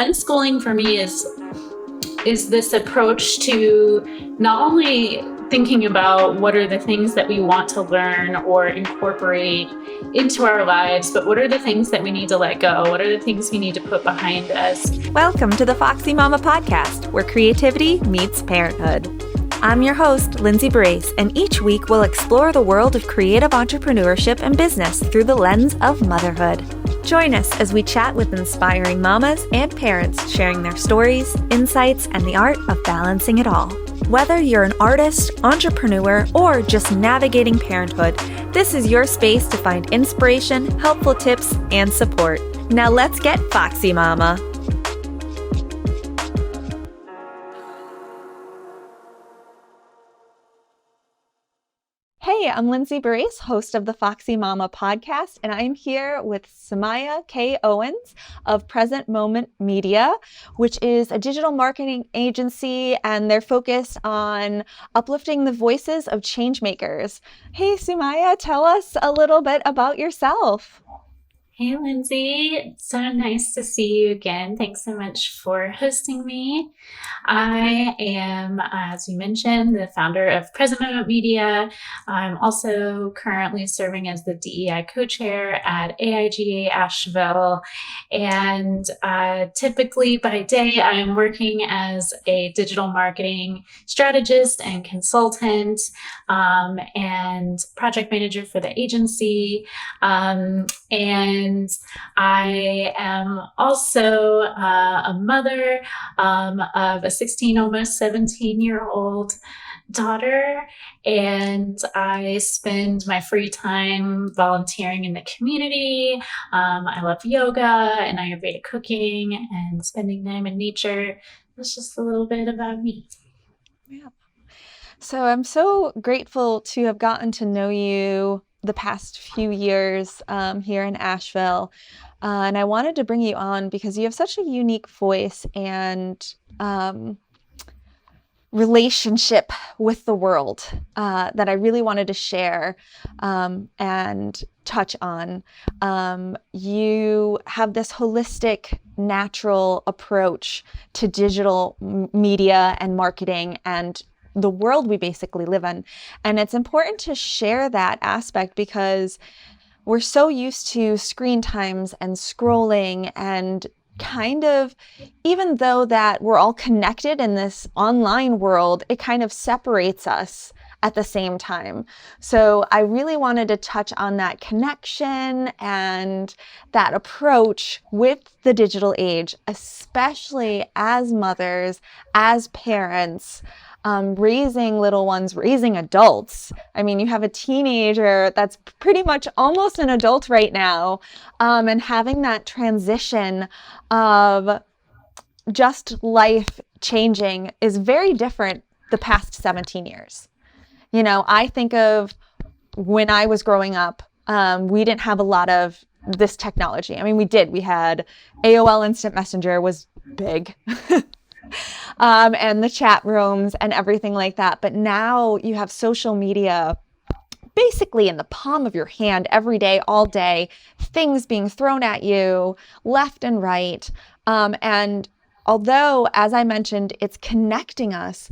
unschooling for me is this approach to not only thinking about what are the things that we want to learn or incorporate into our lives, but what are the things that we need to let go? What are the things we need to put behind us? Welcome to the Foxy Mama podcast, where creativity meets parenthood. I'm your host, Lindsay Barrasse, and each week we'll explore the world of creative entrepreneurship and business through the lens of motherhood. Join us as we chat with inspiring mamas and parents sharing their stories, insights, and the art of balancing it all. Whether you're an artist, entrepreneur, or just navigating parenthood, this is your space to find inspiration, helpful tips, and support. Now let's get Foxy Mama. Hey, I'm Lindsay Barrasse, host of the Foxy Mama podcast, and I'm here with Sumaya Owens of Present Moment Media, which is a digital marketing agency, and they're focused on uplifting the voices of change makers. Hey, Sumaya, tell us a little bit about yourself. Hey, Lindsay. It's so nice to see you again. Thanks so much for hosting me. I am, as you mentioned, the founder of Present Moment Media. I'm also currently serving as the DEI co-chair at AIGA Asheville. And typically by day, I'm working as a digital marketing strategist and consultant and project manager for the agency. And I am also a mother of a 16, almost 17-year-old daughter, and I spend my free time volunteering in the community. I love yoga and Ayurvedic cooking and spending time in nature. That's just a little bit about me. Yeah. So I'm so grateful to have gotten to know you the past few years here in Asheville. And I wanted to bring you on because you have such a unique voice and relationship with the world that I really wanted to share and touch on. You have this holistic, natural approach to digital media and marketing and the world we basically live in. And it's important to share that aspect because we're so used to screen times and scrolling and kind of, even though that we're all connected in this online world, it kind of separates us at the same time. So I really wanted to touch on that connection and that approach with the digital age, especially as mothers, as parents, raising little ones, raising adults. I mean, you have a teenager that's pretty much almost an adult right now, and having that transition of just life changing is very different the past 17 years. You know, I think of when I was growing up, we didn't have a lot of this technology. I mean, we did. We had AOL Instant Messenger was big. And the chat rooms and everything like that. But now you have social media basically in the palm of your hand every day, all day, things being thrown at you left and right. And although, as I mentioned, it's connecting us,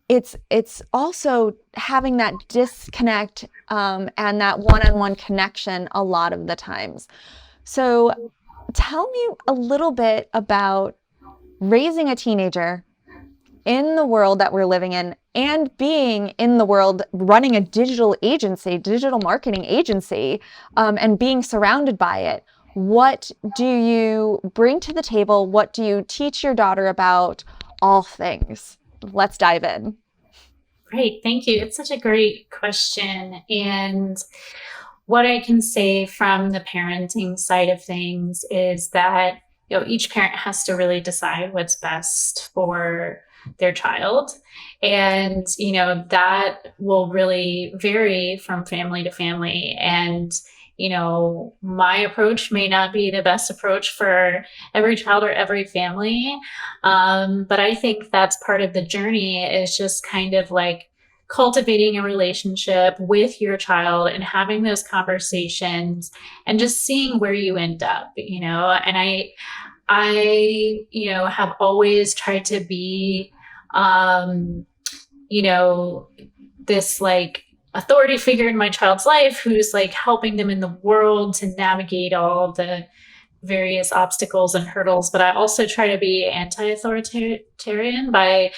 it's also having that disconnect and that one-on-one connection a lot of the times. So tell me a little bit about raising a teenager in the world that we're living in and being in the world running a digital agency, digital marketing agency, and being surrounded by it. What do you bring to the table? What do you teach your daughter about? All things. Let's dive in. Great. Thank you. It's such a great question. And what I can say from the parenting side of things is that each parent has to really decide what's best for their child. And, that will really vary from family to family. And, my approach may not be the best approach for every child or every family. But I think that's part of the journey, is just kind of like cultivating a relationship with your child and having those conversations and just seeing where you end up, and I, have always tried to be, you know, this like authority figure in my child's life who's like helping them in the world to navigate all of the various obstacles and hurdles. But I also try to be anti-authoritarian by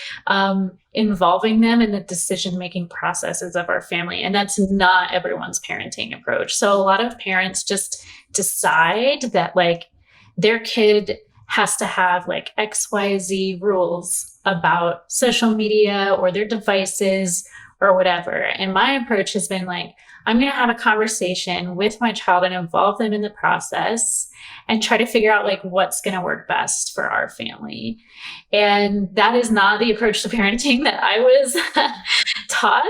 involving them in the decision-making processes of our family. And that's not everyone's parenting approach. So a lot of parents just decide that like their kid has to have like XYZ rules about social media or their devices or whatever. And my approach has been like, I'm going to have a conversation with my child and involve them in the process and try to figure out like what's going to work best for our family. And that is not the approach to parenting that I was taught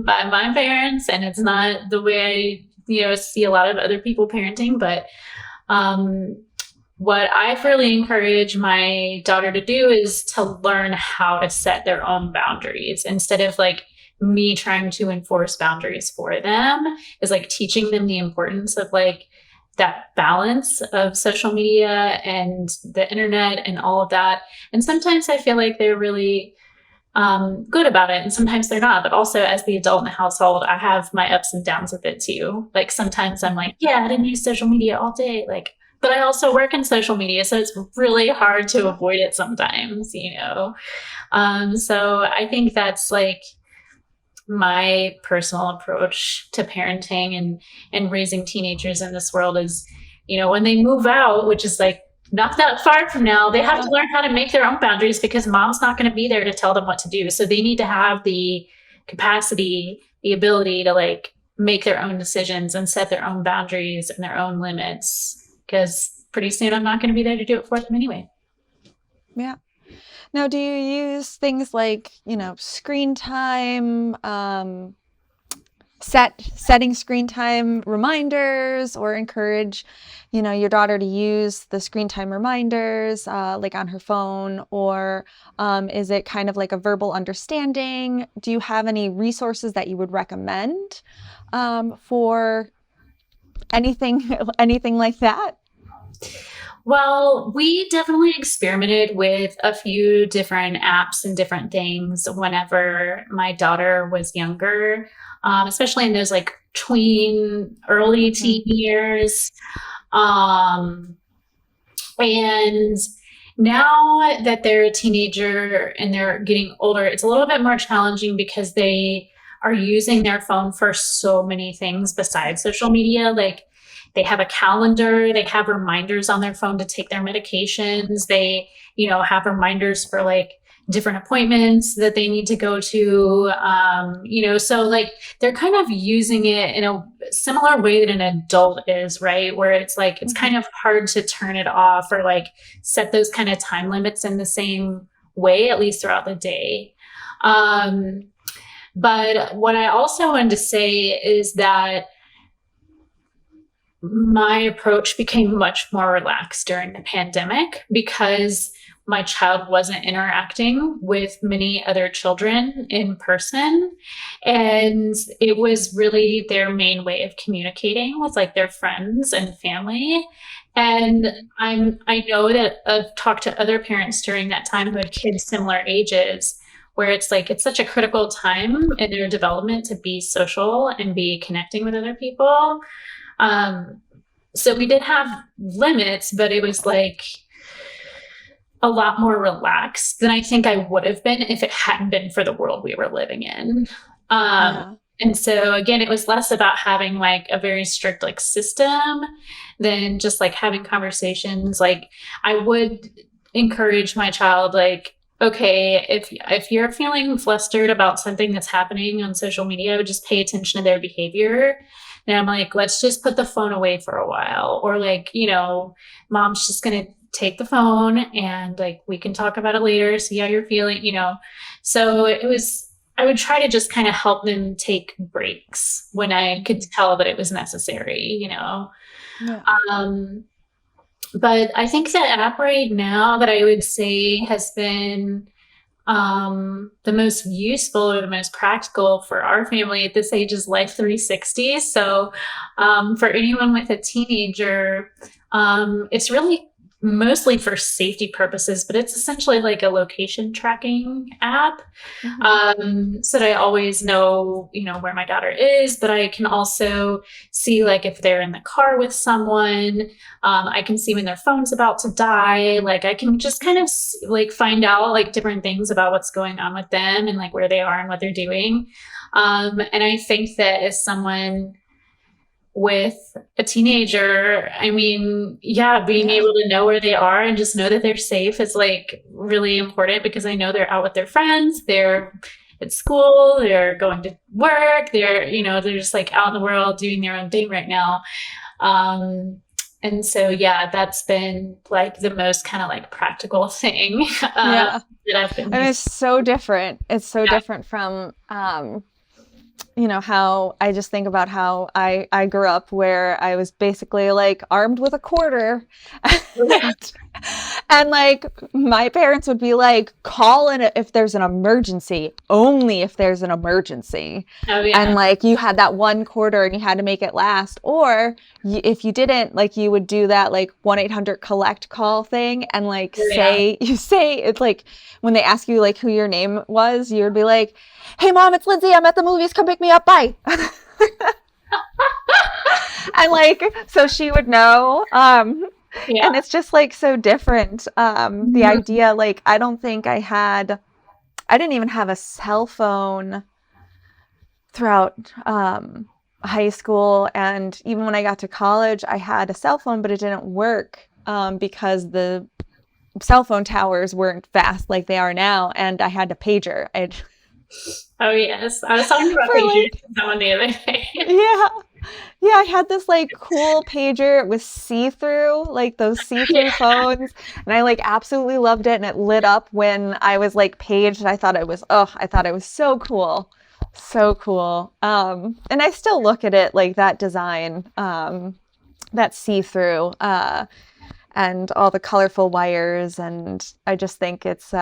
by my parents. And it's not the way I, see a lot of other people parenting. But what I've really encouraged my daughter to do is to learn how to set their own boundaries instead of like me trying to enforce boundaries for them, is like teaching them the importance of like that balance of social media and the internet and all of that. And sometimes I feel like they're really good about it, and sometimes they're not. But also, as the adult in the household, I have my ups and downs with it too. Like sometimes I'm like, yeah, I didn't use social media all day, like, but I also work in social media, so it's really hard to avoid it sometimes, So I think that's like my personal approach to parenting and raising teenagers in this world is, when they move out, which is like not that far from now, they have to learn how to make their own boundaries because mom's not going to be there to tell them what to do. So they need to have the capacity, the ability to like make their own decisions and set their own boundaries and their own limits, because pretty soon I'm not going to be there to do it for them anyway. Yeah. Now, do you use things like, screen time, setting screen time reminders, or encourage, your daughter to use the screen time reminders, like on her phone, or is it kind of like a verbal understanding? Do you have any resources that you would recommend for anything like that? Well, we definitely experimented with a few different apps and different things whenever my daughter was younger, especially in those like early teen years. And now that they're a teenager and they're getting older, it's a little bit more challenging because they are using their phone for so many things besides social media. Like they have a calendar, they have reminders on their phone to take their medications. They, have reminders for like different appointments that they need to go to. So like they're kind of using it in a similar way that an adult is, right? Where it's like, it's kind of hard to turn it off or like set those kind of time limits in the same way, at least throughout the day. But what I also wanted to say is that my approach became much more relaxed during the pandemic because my child wasn't interacting with many other children in person. And it was really their main way of communicating with like their friends and family. And I know that I've talked to other parents during that time who had kids similar ages, where it's like it's such a critical time in their development to be social and be connecting with other people. So we did have limits, but it was like a lot more relaxed than I think I would have been if it hadn't been for the world we were living in. And so again, it was less about having like a very strict like system than just like having conversations. Like I would encourage my child, like, okay, if you're feeling flustered about something that's happening on social media, I would just pay attention to their behavior. And I'm like, let's just put the phone away for a while. Or like, mom's just going to take the phone and like, we can talk about it later, see how you're feeling, So I would try to just kind of help them take breaks when I could tell that it was necessary, Yeah. But I think the app right now that I would say has been the most useful or the most practical for our family at this age is Life 360. So for anyone with a teenager, it's really mostly for safety purposes, but it's essentially like a location tracking app. So that I always know, where my daughter is, but I can also see like if they're in the car with someone. I can see when their phone's about to die. Like I can just kind of like find out like different things about what's going on with them and like where they are and what they're doing. And I think that as someone with a teenager, I mean, yeah, being able to know where they are and just know that they're safe is like really important, because I know they're out with their friends, they're at school, they're going to work, they're just like out in the world doing their own thing right now. And so, yeah, that's been like the most kind of like practical thing that I've been. And it's so different. It's so different from, how I just think about how I grew up, where I was basically like armed with a quarter. And like my parents would be like, call in if there's an emergency, only if there's an emergency. Oh, yeah. And like you had that one quarter and you had to make it last. Or if you didn't, like you would do that like 1-800-collect call thing and like say it's like when they ask you like who your name was, you would be like, hey mom, it's Lindsay, I'm at the movies, come pick me up, bye. And like so she would know. And it's just like so different. The idea, like I didn't even have a cell phone throughout high school, and even when I got to college I had a cell phone, but it didn't work because the cell phone towers weren't fast like they are now, and I had a pager. Oh yes, I was talking about pagers to someone the other day. Yeah, I had this like cool pager. It was see-through, like those see-through phones, and I like absolutely loved it, and it lit up when I was like paged. I thought it was so cool. So cool. And I still look at it like that design, that see-through, and all the colorful wires, and I just think it's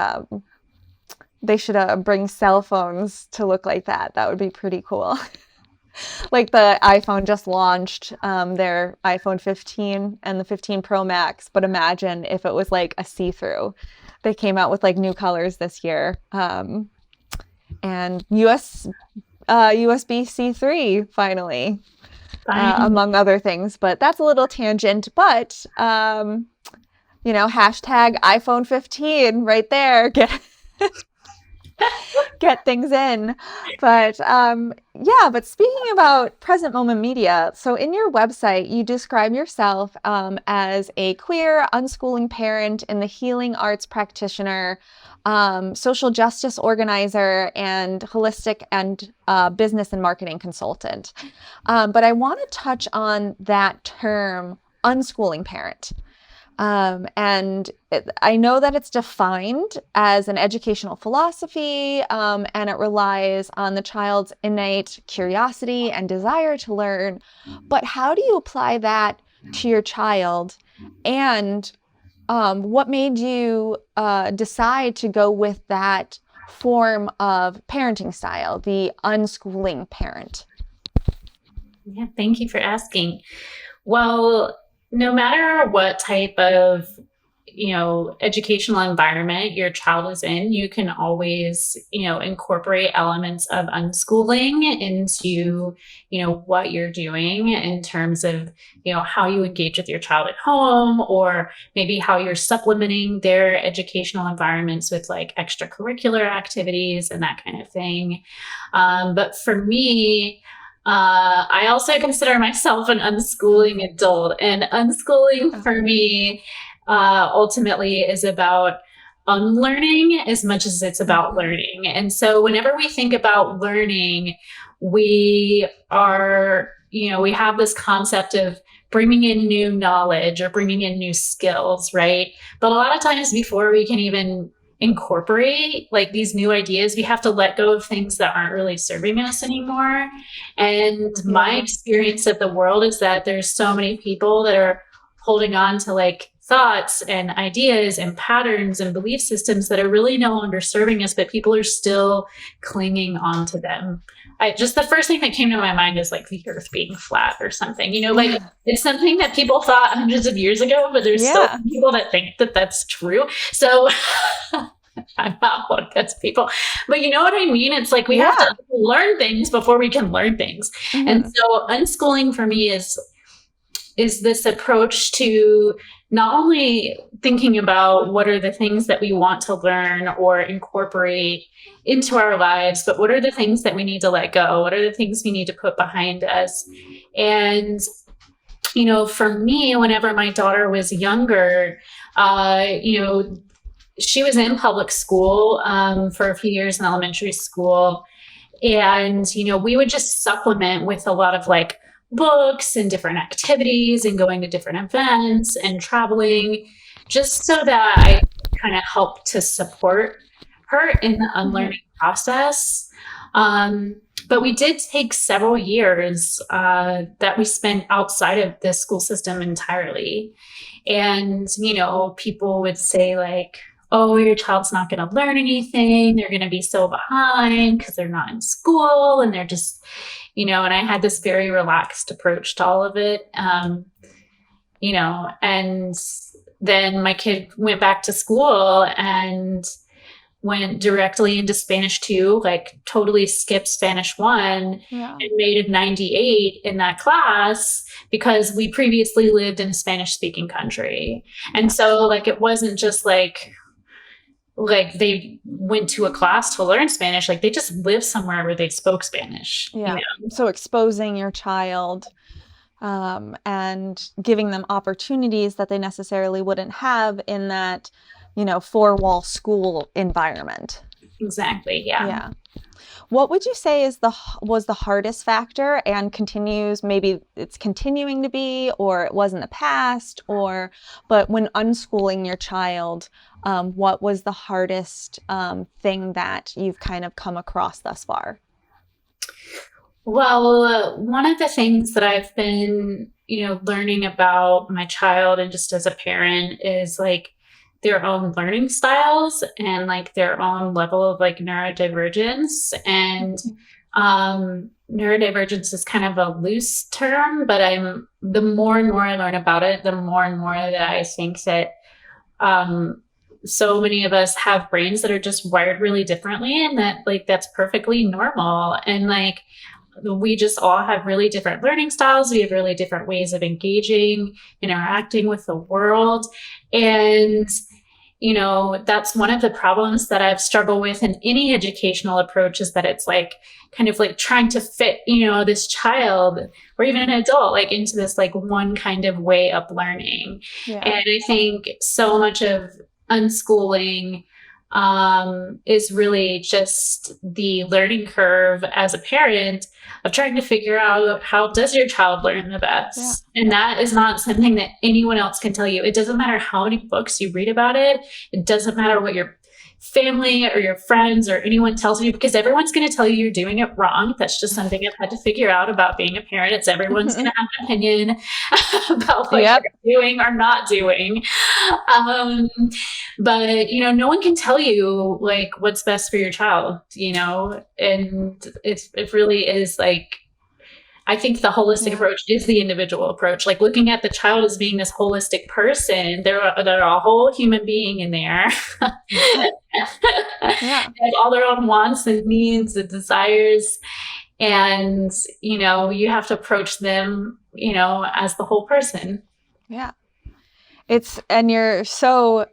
they should bring cell phones to look like that. That would be pretty cool. Like the iPhone just launched their iPhone 15 and the 15 Pro Max, but imagine if it was like a see-through. They came out with like new colors this year, and USB-C 3 finally, among other things. But that's a little tangent. But hashtag iPhone 15 right there. Get things in. But but speaking about present moment media, so in your website you describe yourself as a queer unschooling parent and the healing arts practitioner, social justice organizer, and holistic and business and marketing consultant. But I want to touch on that term, unschooling parent. I know that it's defined as an educational philosophy, and it relies on the child's innate curiosity and desire to learn. But how do you apply that to your child? And what made you decide to go with that form of parenting style, the unschooling parent? Yeah, thank you for asking. Well, no matter what type of, educational environment your child is in, you can always, incorporate elements of unschooling into, what you're doing in terms of, how you engage with your child at home, or maybe how you're supplementing their educational environments with like extracurricular activities and that kind of thing. But for me, I also consider myself an unschooling adult, and unschooling for me ultimately is about unlearning as much as it's about learning. And so whenever we think about learning, we have this concept of bringing in new knowledge or bringing in new skills, right? But a lot of times before we can even incorporate like these new ideas, we have to let go of things that aren't really serving us anymore. And my experience of the world is that there's so many people that are holding on to like thoughts and ideas and patterns and belief systems that are really no longer serving us, but people are still clinging on to them. Just the first thing that came to my mind is like the earth being flat or something, like it's something that people thought hundreds of years ago, but there's still people that think that that's true. So I'm not one of those people, but you know what I mean? It's like we have to learn things before we can learn things. And so unschooling for me is this approach to not only thinking about what are the things that we want to learn or incorporate into our lives, but what are the things that we need to let go? What are the things we need to put behind us? And, for me, whenever my daughter was younger, she was in public school for a few years in elementary school. And, we would just supplement with a lot of like books and different activities and going to different events and traveling, just so that I kind of help to support her in the unlearning process. But we did take several years that we spent outside of the school system entirely. And, people would say like, oh, your child's not going to learn anything. They're going to be so behind because they're not in school. And they're just, and I had this very relaxed approach to all of it. And then my kid went back to school and went directly into Spanish 2, like totally skipped Spanish 1 and made a 98 in that class because we previously lived in a Spanish speaking country. And so like, it wasn't just like they went to a class to learn Spanish, like they just lived somewhere where they spoke Spanish. So exposing your child and giving them opportunities that they necessarily wouldn't have in that, four-wall school environment. Exactly. Yeah. What would you say was the hardest factor and continues, maybe it's continuing to be, or it was in the past, but when unschooling your child, what was the hardest thing that you've kind of come across thus far? Well, one of the things that I've been, learning about my child and just as a parent is like their own learning styles and like their own level of like neurodivergence. And neurodivergence is kind of a loose term, but the more and more I learn about it, the more and more that I think that so many of us have brains that are just wired really differently, and that like that's perfectly normal. And like we just all have really different learning styles. We have really different ways of engaging, interacting with the world. And that's one of the problems that I've struggled with in any educational approach, is that it's like kind of like trying to fit, this child or even an adult like into this like one kind of way of learning. And I think so much of unschooling is really just the learning curve as a parent of trying to figure out how does your child learn the best. And that is not something that anyone else can tell you. It doesn't matter how many books you read about it. It doesn't matter what your family or your friends or anyone tells you, because everyone's going to tell you you're doing it wrong. That's just something I've had to figure out about being a parent. It's everyone's going to have an opinion about what you're doing or not doing. But, no one can tell you like what's best for your child, and it really is like, I think the holistic approach is the individual approach, like looking at the child as being this holistic person. They're a whole human being in there. They have all their own wants and needs and desires. And, you have to approach them, as the whole person. Yeah. And you're so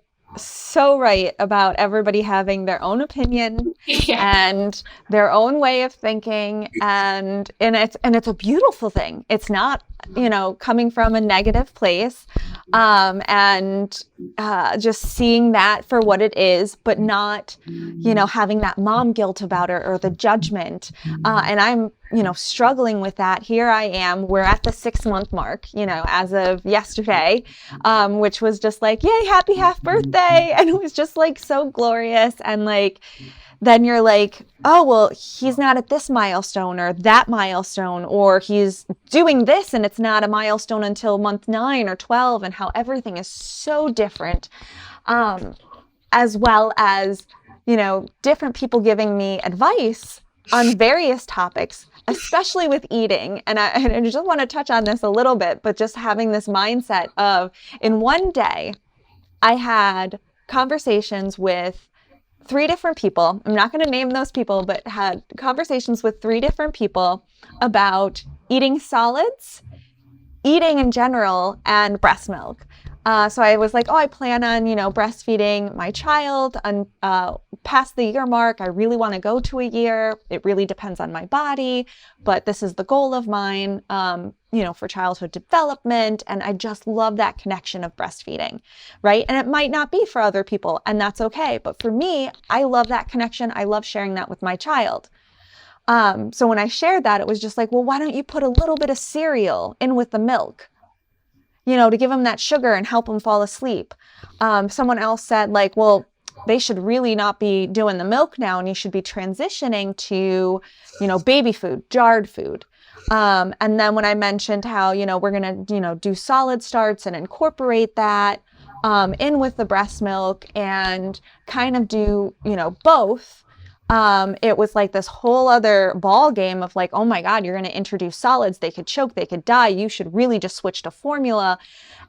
right about everybody having their own opinion and their own way of thinking, and it's a beautiful thing. It's not, coming from a negative place, and just seeing that for what it is, but not, having that mom guilt about it or the judgment. And I'm, struggling with that. Here I am, we're at the 6-month mark, as of yesterday, which was just like, yay, happy half birthday. And it was just like so glorious. And like then you're like, oh, well, he's not at this milestone or that milestone, or he's doing this and it's not a milestone until month 9 or 12, and how everything is so different. As well as, different people giving me advice on various topics, especially with eating. And I just want to touch on this a little bit, but just having this mindset of, in one day, I had conversations with 3 different people. I'm not going to name those people, but had conversations with 3 different people about eating solids, eating in general, and breast milk. So I was like, oh, I plan on, breastfeeding my child past the year mark. I really want to go to a year. It really depends on my body, but this is the goal of mine, for childhood development. And I just love that connection of breastfeeding, right? And it might not be for other people, and that's okay. But for me, I love that connection. I love sharing that with my child. So when I shared that, it was just like, well, why don't you put a little bit of cereal in with the milk? To give them that sugar and help them fall asleep. Someone else said, like, well, they should really not be doing the milk now, and you should be transitioning to, baby food, jarred food. And then when I mentioned how, we're going to, do solid starts and incorporate that in with the breast milk and kind of do, both. It was like this whole other ball game of like, oh my God, you're going to introduce solids. They could choke, they could die. You should really just switch to formula.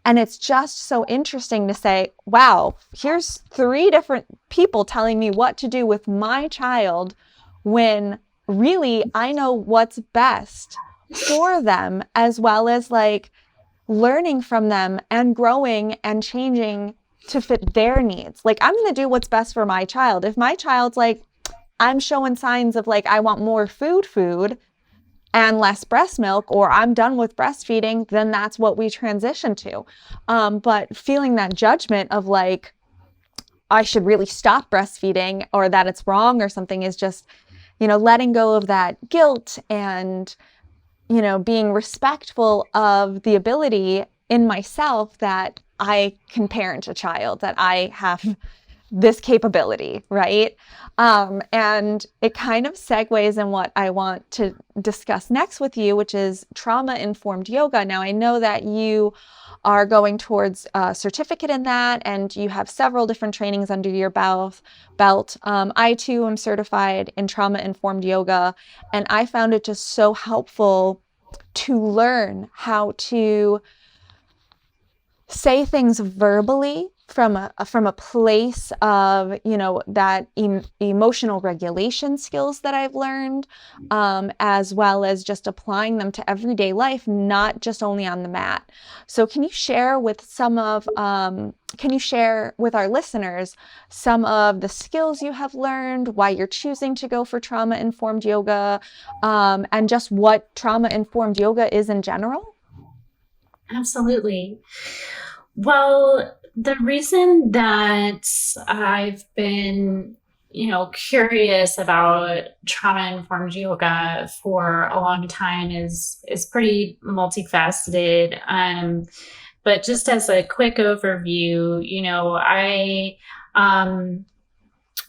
And it's just so interesting to say, wow, here's 3 different people telling me what to do with my child, when really I know what's best for them, as well as like learning from them and growing and changing to fit their needs. Like, I'm going to do what's best for my child. If my child's like, I'm showing signs of like, I want more food and less breast milk, or I'm done with breastfeeding, then that's what we transition to. But feeling that judgment of like, I should really stop breastfeeding, or that it's wrong or something, is just, letting go of that guilt and, being respectful of the ability in myself that I can parent a child, that I have this capability, right? And it kind of segues in what I want to discuss next with you, which is trauma-informed yoga. Now, I know that you are going towards a certificate in that, and you have several different trainings under your belt. I too am certified in trauma-informed yoga, and I found it just so helpful to learn how to say things verbally from a place of, that emotional regulation skills that I've learned, as well as just applying them to everyday life, not just only on the mat. So can you share with our listeners some of the skills you have learned, why you're choosing to go for trauma-informed yoga, and just what trauma-informed yoga is in general? Absolutely. Well, the reason that I've been, curious about trauma-informed yoga for a long time is pretty multifaceted. But just as a quick overview, I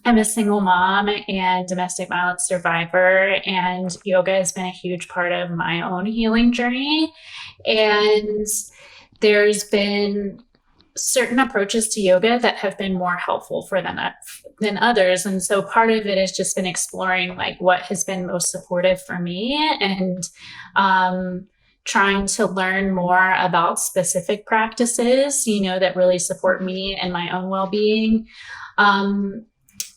I'm a single mom and domestic violence survivor, and yoga has been a huge part of my own healing journey. And there's been certain approaches to yoga that have been more helpful for them than others. And so part of it has just been exploring like what has been most supportive for me, and trying to learn more about specific practices, that really support me and my own well-being.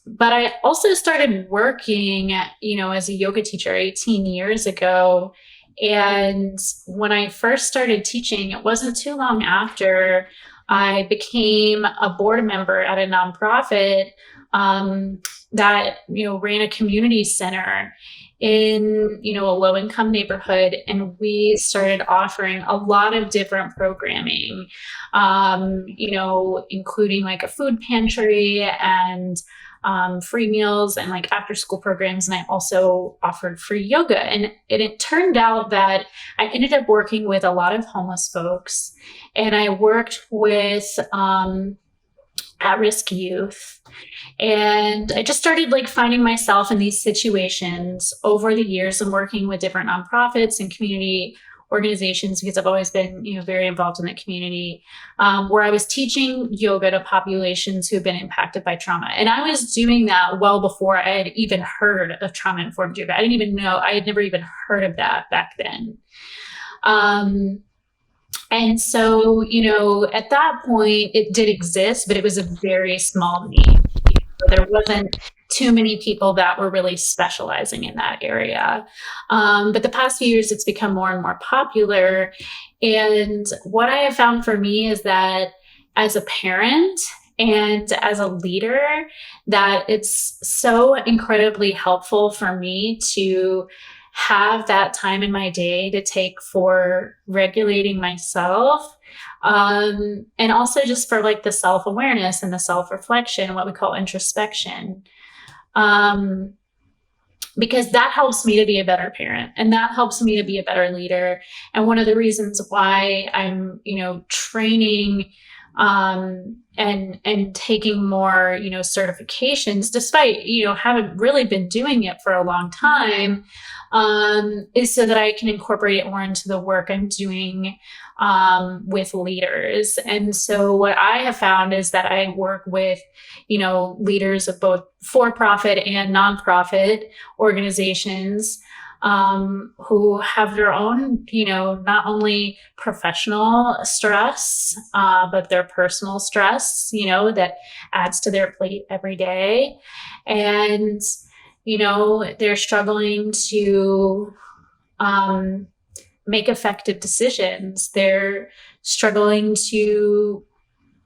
But I also started working, as a yoga teacher 18 years ago. And when I first started teaching, it wasn't too long after I became a board member at a nonprofit that ran a community center in a low-income neighborhood, and we started offering a lot of different programming, including like a food pantry and free meals and like after school programs. And I also offered free yoga. And it turned out that I ended up working with a lot of homeless folks. And I worked with at-risk youth. And I just started like finding myself in these situations over the years and working with different nonprofits and community organizations, because I've always been, very involved in the community, where I was teaching yoga to populations who have been impacted by trauma. And I was doing that well before I had even heard of trauma-informed yoga. I didn't even know, I had never even heard of that back then. And so, at that point, it did exist, but it was a very small niche. There wasn't too many people that were really specializing in that area. But the past few years, it's become more and more popular. And what I have found for me is that as a parent and as a leader, that it's so incredibly helpful for me to have that time in my day to take for regulating myself. And also just for like the self-awareness and the self-reflection, what we call introspection. Because that helps me to be a better parent, and that helps me to be a better leader. And one of the reasons why I'm, training and taking more, certifications, despite, haven't really been doing it for a long time, is so that I can incorporate it more into the work I'm doing with leaders. And so what I have found is that I work with, leaders of both for-profit and nonprofit organizations who have their own, not only professional stress, but their personal stress, that adds to their plate every day. And, they're struggling to make effective decisions. They're struggling to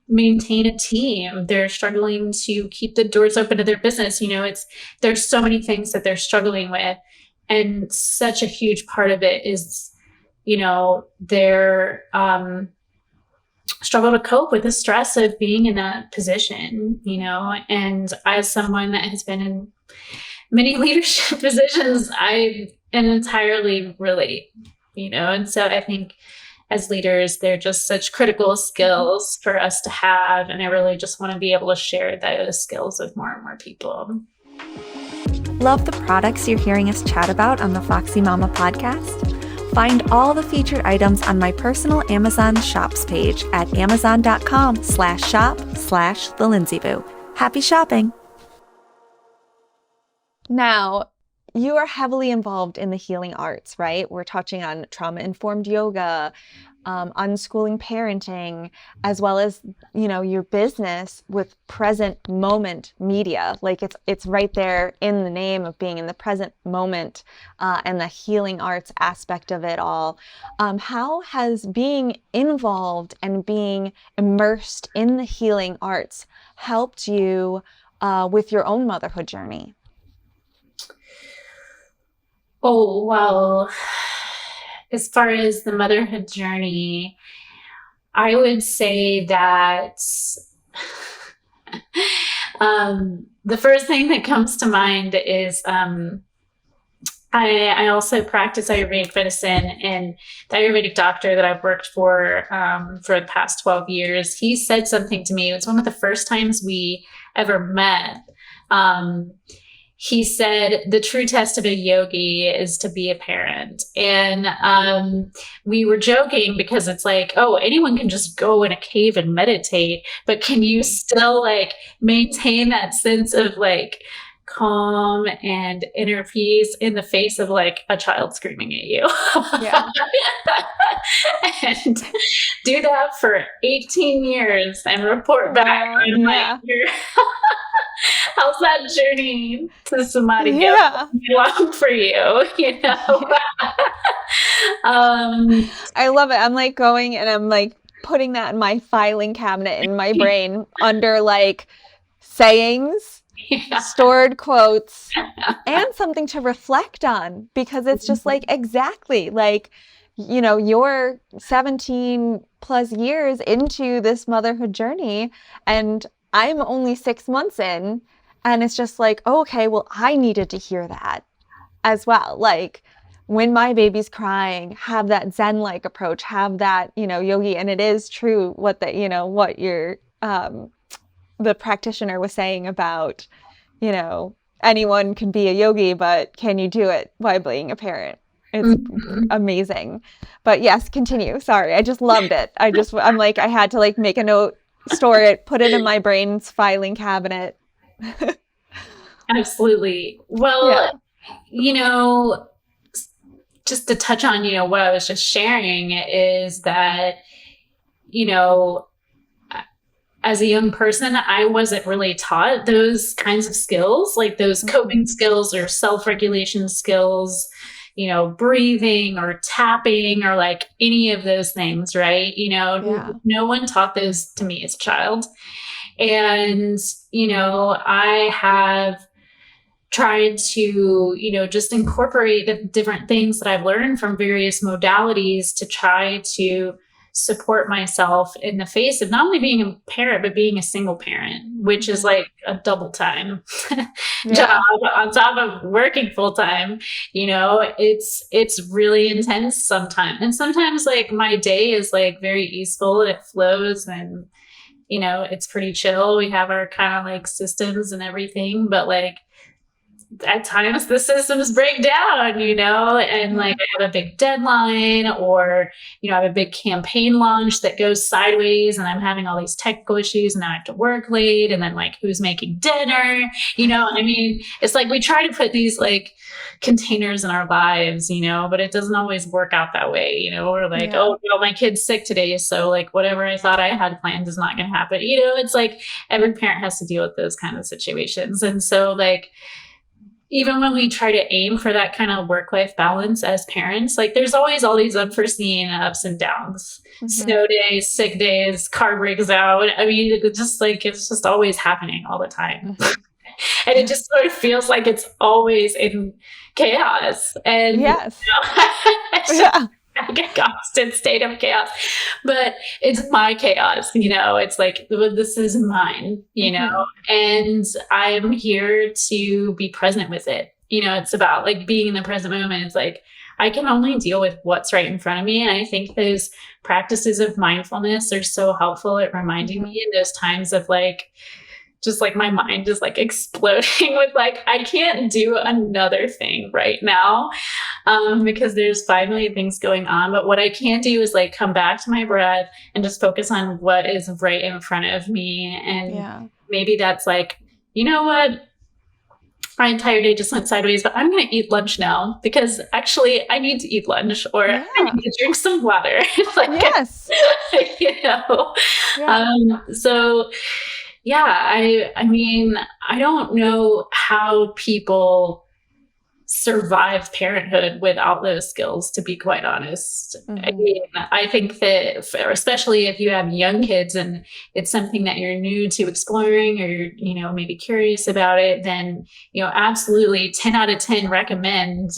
maintain a team. They're struggling to keep the doors open to their business. There's so many things that they're struggling with. And such a huge part of it is, their struggle to cope with the stress of being in that position, and as someone that has been in many leadership positions, I can entirely relate, and so I think as leaders, they're just such critical skills for us to have. And I really just want to be able to share those skills with more and more people. Love the products you're hearing us chat about on the Foxy Mama podcast? Find all the featured items on my personal Amazon shops page at amazon.com/shop/the Lindsay Boo. Happy shopping! Now, you are heavily involved in the healing arts, right? We're touching on trauma-informed yoga, unschooling parenting, as well as, your business with present moment media. Like it's right there in the name of being in the present moment and the healing arts aspect of it all. How has being involved and being immersed in the healing arts helped you with your own motherhood journey? Oh, well, as far as the motherhood journey, I would say that the first thing that comes to mind is I also practice Ayurvedic medicine, and the Ayurvedic doctor that I've worked for the past 12 years, he said something to me. It was one of the first times we ever met. He said, the true test of a yogi is to be a parent. And we were joking because it's like, oh, anyone can just go in a cave and meditate, but can you still maintain that sense of calm and inner peace in the face of a child screaming at you? Yeah. And do that for 18 years and report back. How's that journey to Sumaya long for you? I love it. I'm going and I'm putting that in my filing cabinet in my brain under sayings, stored quotes, and something to reflect on, because it's just exactly you're 17 plus years into this motherhood journey, and I'm only 6 months in, and it's just oh, okay, well, I needed to hear that as well. When my baby's crying, have that Zen-like approach, have that, yogi. And it is true what you're the practitioner was saying about, anyone can be a yogi, but can you do it by being a parent? It's amazing. But yes, continue. Sorry, I just loved it. I'm like, I had to like make a note, store it, put it in my brain's filing cabinet. Absolutely. Well, just to touch on, what I was just sharing is that, as a young person, I wasn't really taught those kinds of skills, like those coping skills or self-regulation skills, breathing or tapping or like any of those things, right? No one taught those to me as a child. And, I have tried to, just incorporate the different things that I've learned from various modalities to try to support myself in the face of not only being a parent, but being a single parent, which is like a double time job on top of working full time. It's really intense sometimes. And sometimes like my day is like very easeful, it flows, and it's pretty chill. We have our kind of like systems and everything, but like at times the systems break down, and like I have a big deadline, or, I have a big campaign launch that goes sideways and I'm having all these technical issues and I have to work late, and then like who's making dinner, it's like we try to put these like containers in our lives, but it doesn't always work out that way, we're like, oh, well, my kid's sick today, so like whatever I thought I had planned is not going to happen. It's like every parent has to deal with those kind of situations. And so like, even when we try to aim for that kind of work-life balance as parents, like there's always all these unforeseen ups and downs, snow days, sick days, car breaks out. I mean, it's just always happening all the time. And it just sort of feels like it's always in chaos. And yes. Like a constant state of chaos, but it's my chaos, it's like, this is mine, and I'm here to be present with it. It's about like being in the present moment. It's like, I can only deal with what's right in front of me. And I think those practices of mindfulness are so helpful at reminding me in those times of like, just like my mind is like exploding with like, I can't do another thing right now because there's 5 million things going on. But what I can do is like come back to my breath and just focus on what is right in front of me. And maybe that's like, you know what? My entire day just went sideways, but I'm going to eat lunch now because actually I need to eat lunch, or I need to drink some water. Like, yes. So I mean, I don't know how people survive parenthood without those skills, to be quite honest. I mean, I think that especially if you have young kids and it's something that you're new to exploring, or you're, maybe curious about it, then, absolutely 10 out of 10 recommend,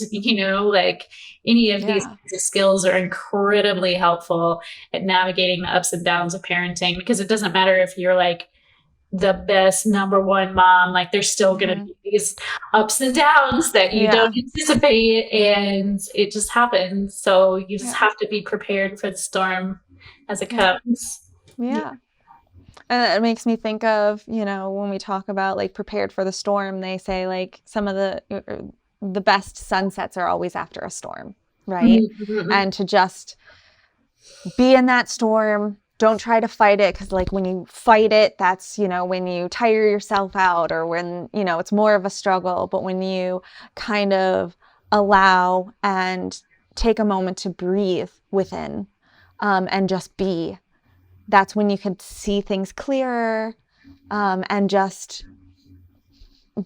like any of these skills are incredibly helpful at navigating the ups and downs of parenting, because it doesn't matter if you're like the best number one mom, like there's still going to be these ups and downs that you don't anticipate, and it just happens. So you just have to be prepared for the storm as it comes. And it makes me think of, when we talk about like prepared for the storm, they say like some of the best sunsets are always after a storm, right? And to just be in that storm. Don't try to fight it, because like when you fight it, that's, when you tire yourself out, or when, it's more of a struggle. But when you kind of allow and take a moment to breathe within and just be, that's when you can see things clearer and just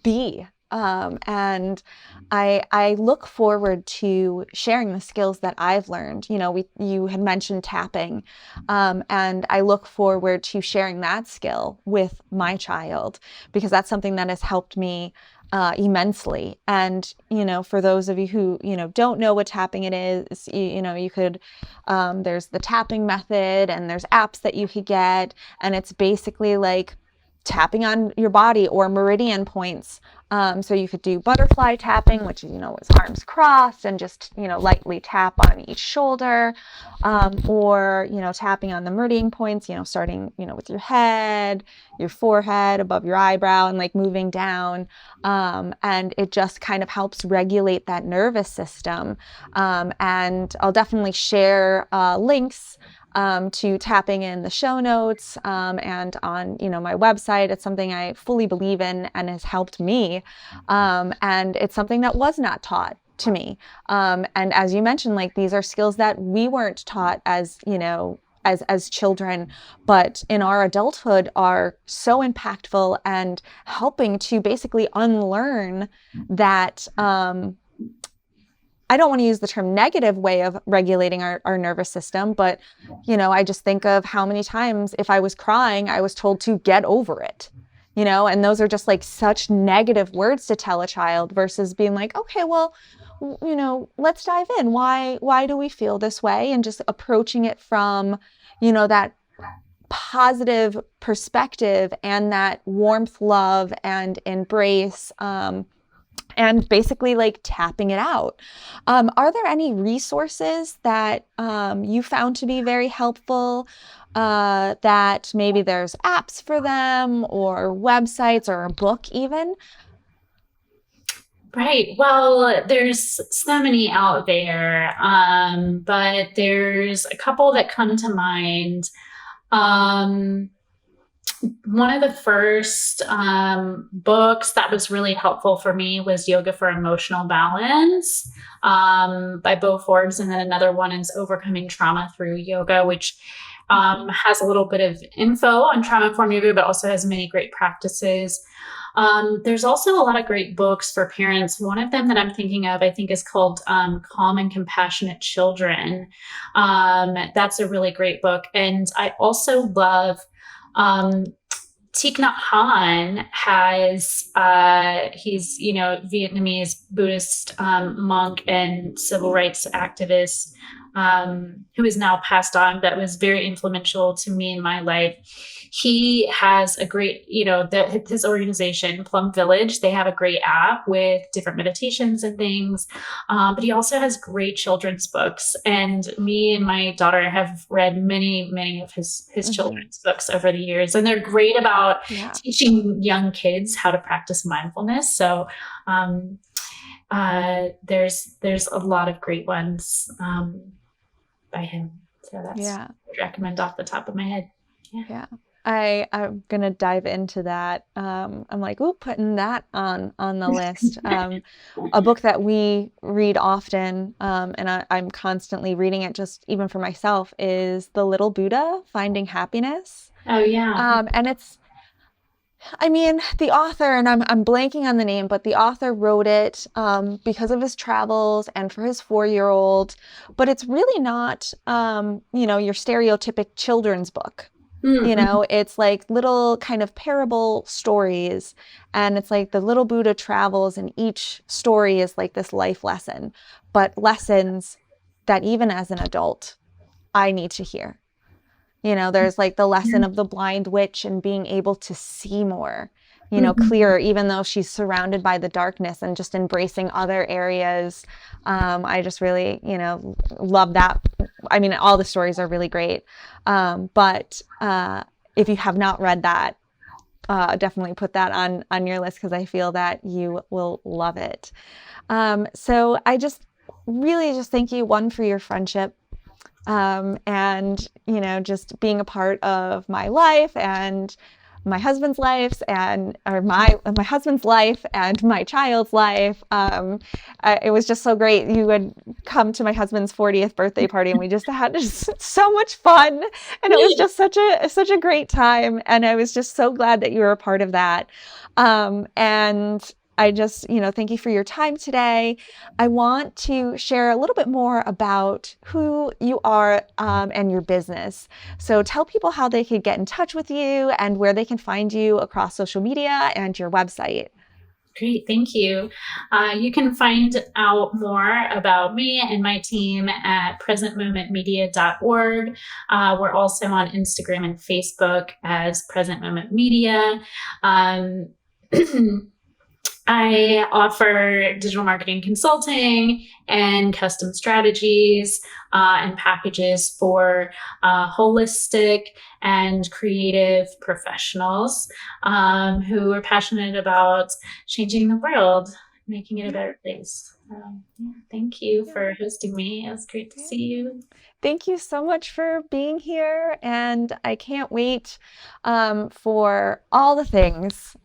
be. And I look forward to sharing the skills that I've learned. You had mentioned tapping, and I look forward to sharing that skill with my child, because that's something that has helped me immensely. And, for those of you who, don't know what tapping it is, you could, there's the tapping method, and there's apps that you could get, and it's basically like tapping on your body or meridian points. So you could do butterfly tapping, which, is arms crossed and just, lightly tap on each shoulder, or, tapping on the meridian points, starting, with your head, your forehead, above your eyebrow, and like moving down. And it just kind of helps regulate that nervous system. And I'll definitely share links to tapping in the show notes, and on, my website. It's something I fully believe in and has helped me. And it's something that was not taught to me. And as you mentioned, like, these are skills that we weren't taught as, as children, but in our adulthood are so impactful and helping to basically unlearn that, I don't want to use the term negative way of regulating our nervous system, but, I just think of how many times if I was crying, I was told to get over it, and those are just like such negative words to tell a child versus being like, okay, well, let's dive in. Why do we feel this way? And just approaching it from, that positive perspective and that warmth, love, and embrace, and basically like tapping it out. Are there any resources that you found to be very helpful, that maybe there's apps for them or websites or a book even? Right. Well, there's so many out there, but there's a couple that come to mind. One of the first books that was really helpful for me was Yoga for Emotional Balance, by Bo Forbes. And then another one is Overcoming Trauma Through Yoga, which has a little bit of info on trauma-informed yoga, but also has many great practices. There's also a lot of great books for parents. One of them that I'm thinking of, I think, is called Calm and Compassionate Children. That's a really great book. And I also love Thich Nhat Hanh has, he's, Vietnamese Buddhist monk and civil rights activist, who is now passed on, that was very influential to me in my life. He has a great, his organization, Plum Village, they have a great app with different meditations and things. But he also has great children's books. And me and my daughter have read many of his children's books over the years. And they're great about teaching young kids how to practice mindfulness. So there's a lot of great ones by him. So that's what I would recommend off the top of my head. Yeah. I'm gonna dive into that. I'm like, putting that on the list. A book that we read often, and I'm constantly reading it, just even for myself, is The Little Buddha: Finding Happiness. Oh yeah. And it's, the author, and I'm blanking on the name, but the author wrote it because of his travels and for his 4-year-old. But it's really not, your stereotypic children's book. It's like little kind of parable stories, and it's like the little Buddha travels, and each story is like this life lesson, but lessons that even as an adult, I need to hear. There's like the lesson of the blind witch and being able to see more, clearer, even though she's surrounded by the darkness, and just embracing other areas. I just really, love that. All the stories are really great. But if you have not read that, definitely put that on your list, because I feel that you will love it. So I just really just thank you, one, for your friendship, and, just being a part of my life and my husband's life, my husband's life and my child's life. It was just so great. You would come to my husband's 40th birthday party, and we just had so much fun, and it was just such a great time. And I was just so glad that you were a part of that. And I just, thank you for your time today. I want to share a little bit more about who you are, and your business. So tell people how they could get in touch with you and where they can find you across social media and your website. Great, thank you. You can find out more about me and my team at presentmomentmedia.org. We're also on Instagram and Facebook as Present Moment Media. I offer digital marketing consulting and custom strategies and packages for holistic and creative professionals who are passionate about changing the world, making it a better place. Thank you for hosting me. It was great to see you. Thank you so much for being here, and I can't wait for all the things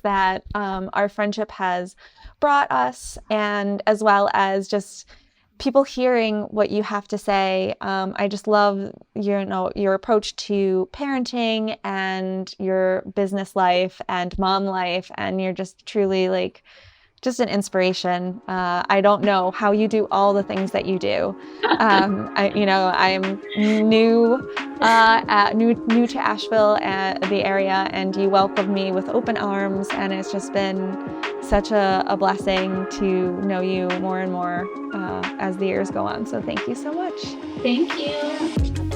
that our friendship has brought us, and as well as just people hearing what you have to say. I just love your approach to parenting and your business life and mom life, and you're just truly just an inspiration. I don't know how you do all the things that you do. I'm new to Asheville, the area, and you welcomed me with open arms, and it's just been such a blessing to know you more and more as the years go on. So thank you so much. Thank you.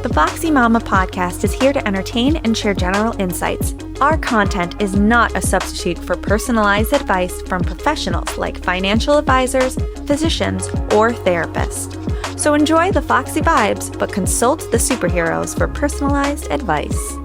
The Foxy Mama podcast is here to entertain and share general insights. Our content is not a substitute for personalized advice from professionals like financial advisors, physicians, or therapists. So enjoy the Foxy vibes, but consult the superheroes for personalized advice.